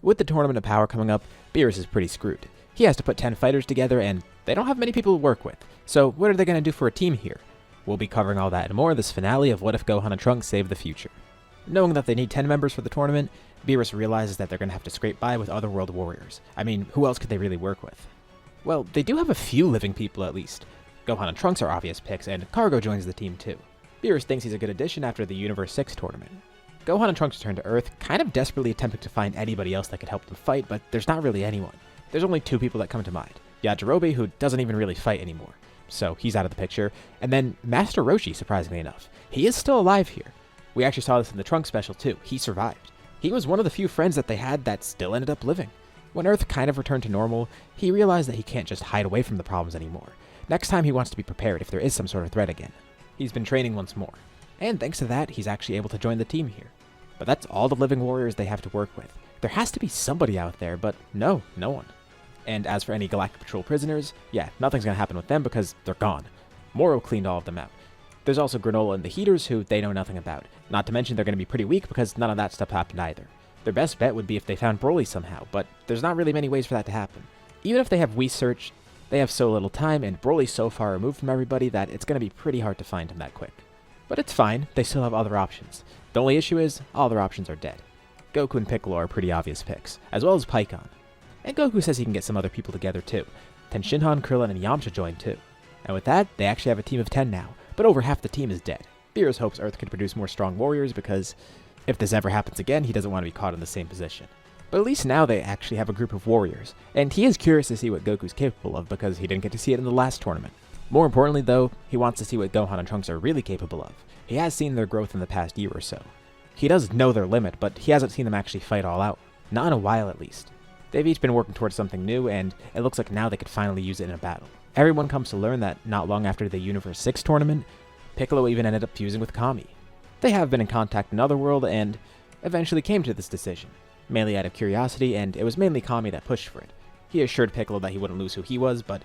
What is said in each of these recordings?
With the Tournament of Power coming up, Beerus is pretty screwed. He has to put 10 fighters together, and they don't have many people to work with. So what are they going to do for a team here? We'll be covering all that and more in this finale of What If Gohan and Trunks Save the Future. Knowing that they need 10 members for the tournament, Beerus realizes that they're going to have to scrape by with other world warriors. I mean, who else could they really work with? Well, they do have a few living people at least. Gohan and Trunks are obvious picks, and Cargo joins the team too. Beerus thinks he's a good addition after the Universe 6 tournament. Gohan and Trunks return to Earth, kind of desperately attempting to find anybody else that could help them fight, but there's not really anyone. There's only two people that come to mind. Yajirobe, who doesn't even really fight anymore, so he's out of the picture, and then Master Roshi, surprisingly enough. He is still alive here. We actually saw this in the Trunks special too. He survived. He was one of the few friends that they had that still ended up living. When Earth kind of returned to normal, he realized that he can't just hide away from the problems anymore. Next time he wants to be prepared if there is some sort of threat again. He's been training once more, and thanks to that, he's actually able to join the team here. But that's all the living warriors they have to work with. There has to be somebody out there, but no one. And as for any Galactic Patrol prisoners, yeah, nothing's gonna happen with them because they're gone. Moro cleaned all of them out. There's also Granola and the Heaters, who they know nothing about. Not to mention they're gonna be pretty weak because none of that stuff happened either. Their best bet would be if they found Broly somehow, but there's not really many ways for that to happen. Even if they have research, they have so little time, and Broly's so far removed from everybody that it's gonna be pretty hard to find him that quick. But it's fine, they still have other options. The only issue is, all their options are dead. Goku and Piccolo are pretty obvious picks, as well as Pikkon. And Goku says he can get some other people together too. Tenshinhan, Krillin, and Yamcha join too. And with that, they actually have a team of 10 now, but over half the team is dead. Beerus hopes Earth can produce more strong warriors because if this ever happens again, he doesn't want to be caught in the same position. But at least now they actually have a group of warriors, and he is curious to see what Goku's capable of because he didn't get to see it in the last tournament. More importantly though, he wants to see what Gohan and Trunks are really capable of. He has seen their growth in the past year or so. He does know their limit, but he hasn't seen them actually fight all out. Not in a while at least. They've each been working towards something new, and it looks like now they could finally use it in a battle. Everyone comes to learn that not long after the Universe 6 tournament, Piccolo even ended up fusing with Kami. They have been in contact in Otherworld and eventually came to this decision, mainly out of curiosity, and it was mainly Kami that pushed for it. He assured Piccolo that he wouldn't lose who he was, but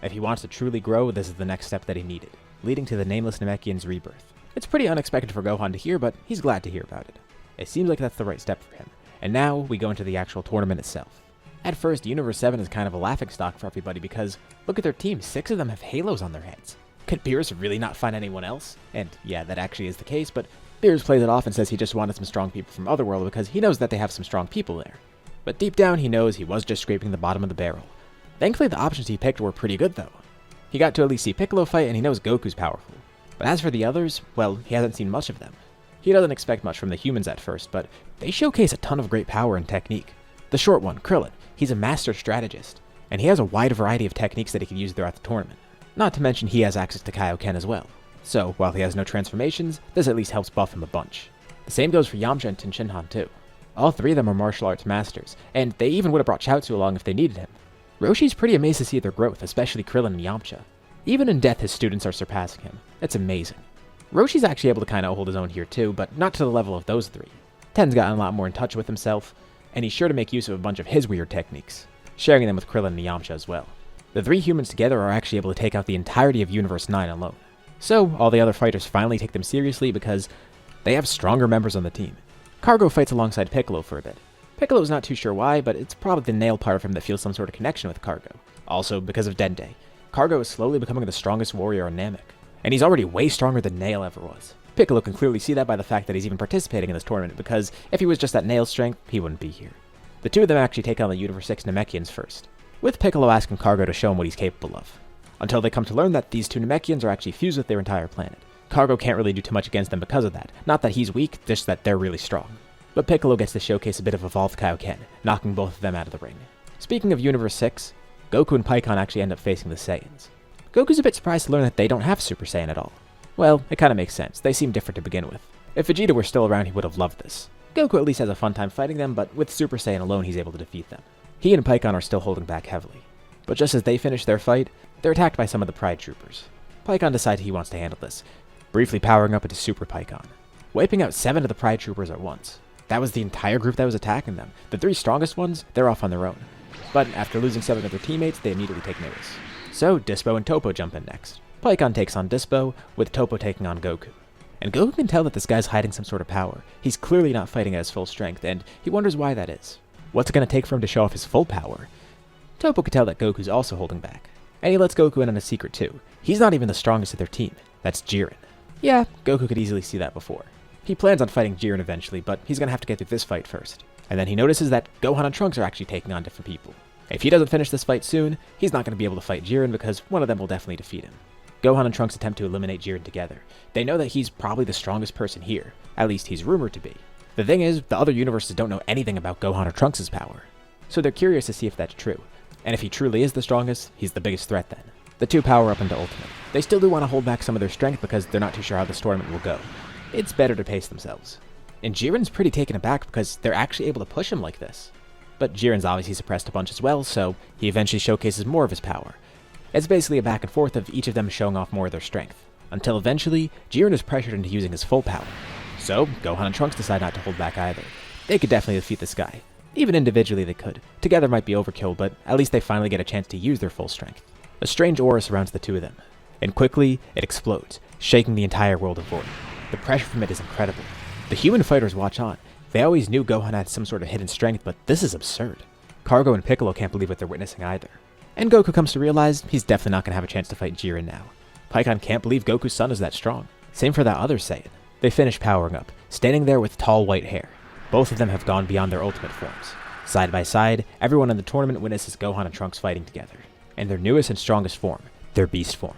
if he wants to truly grow, this is the next step that he needed, leading to the Nameless Namekian's rebirth. It's pretty unexpected for Gohan to hear, but he's glad to hear about it. It seems like that's the right step for him. And now we go into the actual tournament itself. At first, Universe 7 is kind of a laughingstock for everybody because look at their team, 6 of them have halos on their heads. Could Beerus really not find anyone else? And yeah, that actually is the case, but Beerus plays it off and says he just wanted some strong people from Otherworld because he knows that they have some strong people there. But deep down he knows he was just scraping the bottom of the barrel. Thankfully the options he picked were pretty good though. He got to at least see Piccolo fight and he knows Goku's powerful. But as for the others, well, he hasn't seen much of them. He doesn't expect much from the humans at first, but they showcase a ton of great power and technique. The short one, Krillin, he's a master strategist, and he has a wide variety of techniques that he can use throughout the tournament. Not to mention he has access to Kaioken as well. So, while he has no transformations, this at least helps buff him a bunch. The same goes for Yamcha and Tenshinhan too. All three of them are martial arts masters, and they even would have brought Chaozu along if they needed him. Roshi's pretty amazed to see their growth, especially Krillin and Yamcha. Even in death, his students are surpassing him. It's amazing. Roshi's actually able to kind of hold his own here too, but not to the level of those three. Ten's gotten a lot more in touch with himself, and he's sure to make use of a bunch of his weird techniques, sharing them with Krillin and Yamcha as well. The three humans together are actually able to take out the entirety of Universe 9 alone. So, all the other fighters finally take them seriously because they have stronger members on the team. Cargo fights alongside Piccolo for a bit. Piccolo's not too sure why, but it's probably the Nail part of him that feels some sort of connection with Cargo. Also, because of Dende. Cargo is slowly becoming the strongest warrior on Namek, and he's already way stronger than Nail ever was. Piccolo can clearly see that by the fact that he's even participating in this tournament, because if he was just at Nail's strength, he wouldn't be here. The two of them actually take on the Universe 6 Namekians first, with Piccolo asking Cargo to show him what he's capable of. Until they come to learn that these two Namekians are actually fused with their entire planet. Cargo can't really do too much against them because of that. Not that he's weak, just that they're really strong. But Piccolo gets to showcase a bit of evolved Kaioken, knocking both of them out of the ring. Speaking of Universe 6, Goku and Pikkon actually end up facing the Saiyans. Goku's a bit surprised to learn that they don't have Super Saiyan at all. Well, it kinda makes sense, they seem different to begin with. If Vegeta were still around, he would have loved this. Goku at least has a fun time fighting them, but with Super Saiyan alone he's able to defeat them. He and Pikkon are still holding back heavily. But just as they finish their fight, they're attacked by some of the Pride Troopers. Pikkon decides he wants to handle this, briefly powering up into Super Pikkon, wiping out 7 of the Pride Troopers at once. That was the entire group that was attacking them. The 3 strongest ones, they're off on their own. But after losing 7 of their teammates, they immediately take notice. So Dispo and Toppo jump in next. Pikkon takes on Dispo, with Toppo taking on Goku. And Goku can tell that this guy's hiding some sort of power. He's clearly not fighting at his full strength, and he wonders why that is. What's it going to take for him to show off his full power? Toppo could tell that Goku's also holding back, and he lets Goku in on a secret too. He's not even the strongest of their team. That's Jiren. Yeah, Goku could easily see that before. He plans on fighting Jiren eventually, but he's going to have to get through this fight first. And then he notices that Gohan and Trunks are actually taking on different people. If he doesn't finish this fight soon, he's not going to be able to fight Jiren because one of them will definitely defeat him. Gohan and Trunks attempt to eliminate Jiren together. They know that he's probably the strongest person here. At least he's rumored to be. The thing is, the other universes don't know anything about Gohan or Trunks' power. So they're curious to see if that's true. And if he truly is the strongest, he's the biggest threat then. The two power up into Ultimate. They still do want to hold back some of their strength because they're not too sure how this tournament will go. It's better to pace themselves. And Jiren's pretty taken aback because they're actually able to push him like this. But Jiren's obviously suppressed a bunch as well, so he eventually showcases more of his power. It's basically a back and forth of each of them showing off more of their strength, until eventually, Jiren is pressured into using his full power. So, Gohan and Trunks decide not to hold back either. They could definitely defeat this guy. Even individually they could. Together might be overkill, but at least they finally get a chance to use their full strength. A strange aura surrounds the two of them, and quickly, it explodes, shaking the entire world of Void. The pressure from it is incredible. The human fighters watch on. They always knew Gohan had some sort of hidden strength, but this is absurd. Kargo and Piccolo can't believe what they're witnessing either. And Goku comes to realize he's definitely not going to have a chance to fight Jiren now. Pikkon can't believe Goku's son is that strong. Same for that other Saiyan. They finish powering up, standing there with tall white hair. Both of them have gone beyond their ultimate forms. Side by side, everyone in the tournament witnesses Gohan and Trunks fighting together. In their newest and strongest form, their beast form.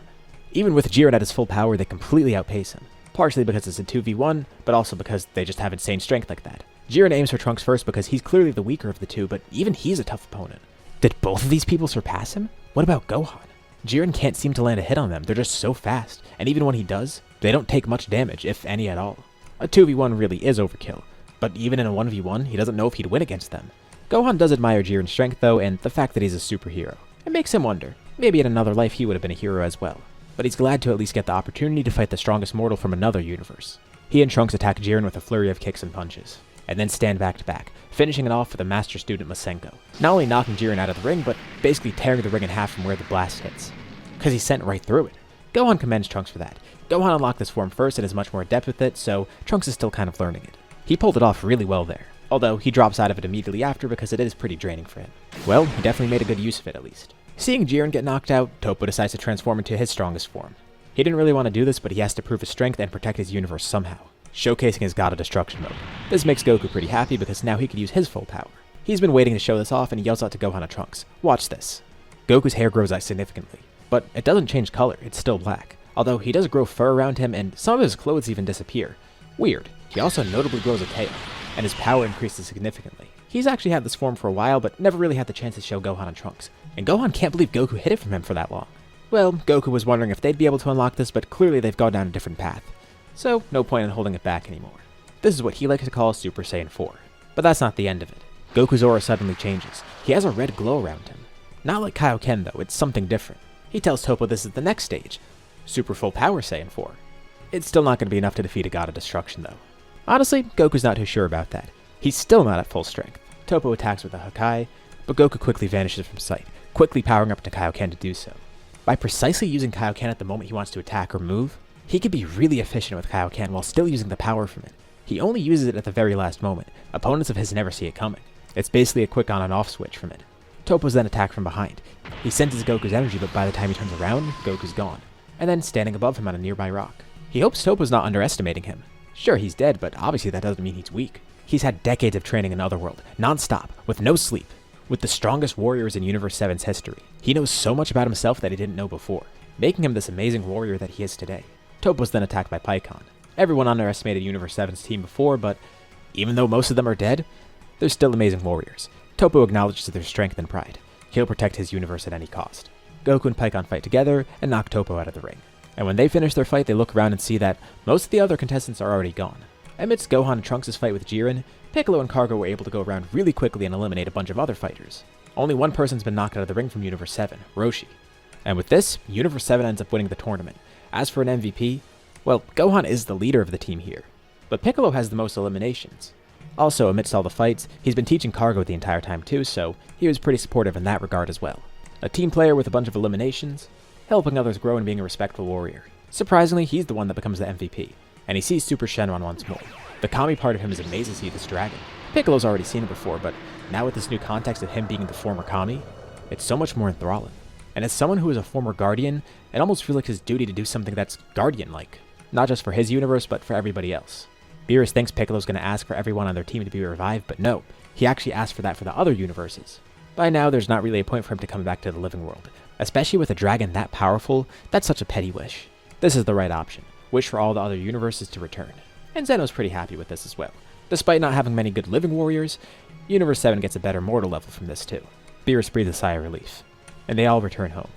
Even with Jiren at his full power, they completely outpace him. Partially because it's a 2v1, but also because they just have insane strength like that. Jiren aims for Trunks first because he's clearly the weaker of the two, but even he's a tough opponent. Did both of these people surpass him? What about Gohan? Jiren can't seem to land a hit on them, they're just so fast, and even when he does, they don't take much damage, if any at all. A 2v1 really is overkill, but even in a 1v1, he doesn't know if he'd win against them. Gohan does admire Jiren's strength though, and the fact that he's a superhero. It makes him wonder, maybe in another life he would have been a hero as well. But he's glad to at least get the opportunity to fight the strongest mortal from another universe. He and Trunks attack Jiren with a flurry of kicks and punches, and then stand back to back, finishing it off with a master student Masenko. Not only knocking Jiren out of the ring, but basically tearing the ring in half from where the blast hits. Because he sent right through it. Gohan commends Trunks for that. Gohan unlocked this form first and is much more adept with it, so Trunks is still kind of learning it. He pulled it off really well there, although he drops out of it immediately after because it is pretty draining for him. Well, he definitely made a good use of it at least. Seeing Jiren get knocked out, Toppo decides to transform into his strongest form. He didn't really want to do this, but he has to prove his strength and protect his universe somehow, showcasing his God of Destruction mode. This makes Goku pretty happy because now he can use his full power. He's been waiting to show this off and he yells out to Gohan and Trunks, "Watch this." Goku's hair grows out significantly, but it doesn't change color, it's still black. Although he does grow fur around him and some of his clothes even disappear. Weird. He also notably grows a tail, and his power increases significantly. He's actually had this form for a while, but never really had the chance to show Gohan and Trunks. And Gohan can't believe Goku hid it from him for that long. Well, Goku was wondering if they'd be able to unlock this, but clearly they've gone down a different path. So, no point in holding it back anymore. This is what he likes to call Super Saiyan 4. But that's not the end of it. Goku's aura suddenly changes. He has a red glow around him. Not like Kaioken though, it's something different. He tells Toppo this is the next stage. Super Full Power Saiyan 4. It's still not going to be enough to defeat a God of Destruction though. Honestly, Goku's not too sure about that. He's still not at full strength. Toppo attacks with a Hakai, but Goku quickly vanishes from sight, quickly powering up to Kaioken to do so. By precisely using Kaioken at the moment he wants to attack or move, he can be really efficient with Kaioken while still using the power from it. He only uses it at the very last moment. Opponents of his never see it coming. It's basically a quick on and off switch from it. Toppo's then attacked from behind. He senses Goku's energy, but by the time he turns around, Goku's gone, and then standing above him on a nearby rock. He hopes Toppo's not underestimating him. Sure, he's dead, but obviously that doesn't mean he's weak. He's had decades of training in Otherworld, non-stop, with no sleep, with the strongest warriors in Universe 7's history. He knows so much about himself that he didn't know before, making him this amazing warrior that he is today. Toppo's then attacked by Pikkon. Everyone underestimated Universe 7's team before, but even though most of them are dead, they're still amazing warriors. Toppo acknowledges their strength and pride. He'll protect his universe at any cost. Goku and Pikkon fight together and knock Toppo out of the ring. And when they finish their fight, they look around and see that most of the other contestants are already gone. Amidst Gohan and Trunks' fight with Jiren, Piccolo and Kargo were able to go around really quickly and eliminate a bunch of other fighters. Only one person's been knocked out of the ring from Universe 7, Roshi. And with this, Universe 7 ends up winning the tournament. As for an MVP, well, Gohan is the leader of the team here, but Piccolo has the most eliminations. Also, amidst all the fights, he's been teaching Kargo the entire time too, so he was pretty supportive in that regard as well. A team player with a bunch of eliminations, helping others grow and being a respectful warrior. Surprisingly, he's the one that becomes the MVP, and he sees Super Shenron once more. The Kami part of him is amazed to see this dragon. Piccolo's already seen it before, but Now with this new context of him being the former Kami, it's so much more enthralling. And as someone who is a former Guardian, it almost feels like his duty to do something that's Guardian-like. Not just for his universe, but for everybody else. Beerus thinks Piccolo's going to ask for everyone on their team to be revived, but no, he actually asked for that for the other universes. By now, there's not really a point for him to come back to the living world. Especially with a dragon that powerful, that's such a petty wish. This is the right option. Wish for all the other universes to return. And Zeno's pretty happy with this as well. Despite not having many good living warriors, Universe 7 gets a better mortal level from this too. Beerus breathes a sigh of relief. And they all return home.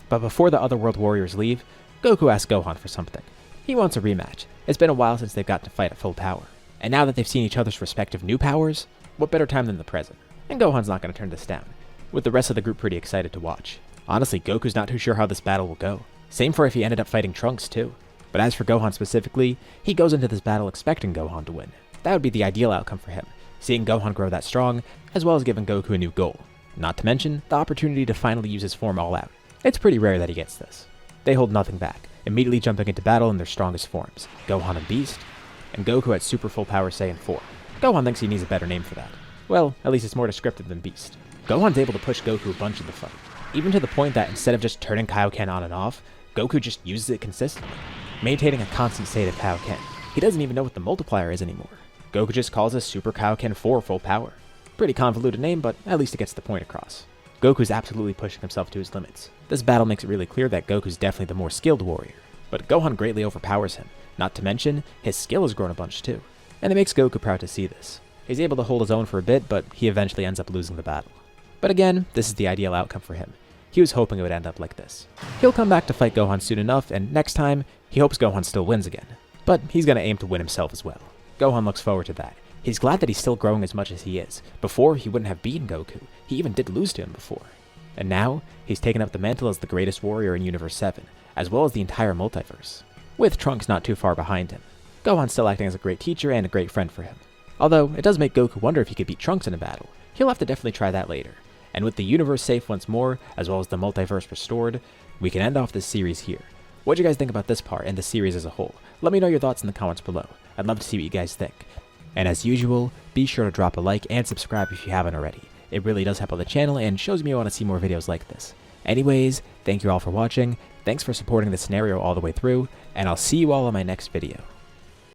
But before the other world warriors leave, Goku asks Gohan for something. He wants a rematch. It's been a while since they've gotten to fight at full power. And now that they've seen each other's respective new powers, what better time than the present? And Gohan's not going to turn this down, with the rest of the group pretty excited to watch. Honestly, Goku's not too sure how this battle will go. Same for if he ended up fighting Trunks too. But as for Gohan specifically, he goes into this battle expecting Gohan to win. That would be the ideal outcome for him, seeing Gohan grow that strong, as well as giving Goku a new goal. Not to mention, the opportunity to finally use his form all out. It's pretty rare that he gets this. They hold nothing back, immediately jumping into battle in their strongest forms, Gohan and Beast, and Goku at Super Full Power Saiyan 4. Gohan thinks he needs a better name for that. Well, at least it's more descriptive than Beast. Gohan's able to push Goku a bunch in the fight, even to the point that instead of just turning Kaioken on and off, Goku just uses it consistently, maintaining a constant state of Kaioken. He doesn't even know what the multiplier is anymore. Goku just calls it Super Kaioken 4 Full Power. Pretty convoluted name, but at least it gets the point across. Goku's absolutely pushing himself to his limits. This battle makes it really clear that Goku's definitely the more skilled warrior, but Gohan greatly overpowers him. Not to mention, his skill has grown a bunch too, and it makes Goku proud to see this. He's able to hold his own for a bit, but he eventually ends up losing the battle. But again, this is the ideal outcome for him. He was hoping it would end up like this. He'll come back to fight Gohan soon enough, and next time, he hopes Gohan still wins again. But he's going to aim to win himself as well. Gohan looks forward to that. He's glad that he's still growing as much as he is. Before, he wouldn't have beaten Goku. He even did lose to him before. And now, he's taken up the mantle as the greatest warrior in Universe 7, as well as the entire multiverse, with Trunks not too far behind him. Gohan's still acting as a great teacher and a great friend for him. Although, it does make Goku wonder if he could beat Trunks in a battle. He'll have to definitely try that later. And with the universe safe once more, as well as the multiverse restored, we can end off this series here. What do you guys think about this part and the series as a whole? Let me know your thoughts in the comments below. I'd love to see what you guys think. And as usual, be sure to drop a like and subscribe if you haven't already. It really does help out the channel and shows me you want to see more videos like this. Anyways, thank you all for watching, thanks for supporting the scenario all the way through, and I'll see you all in my next video.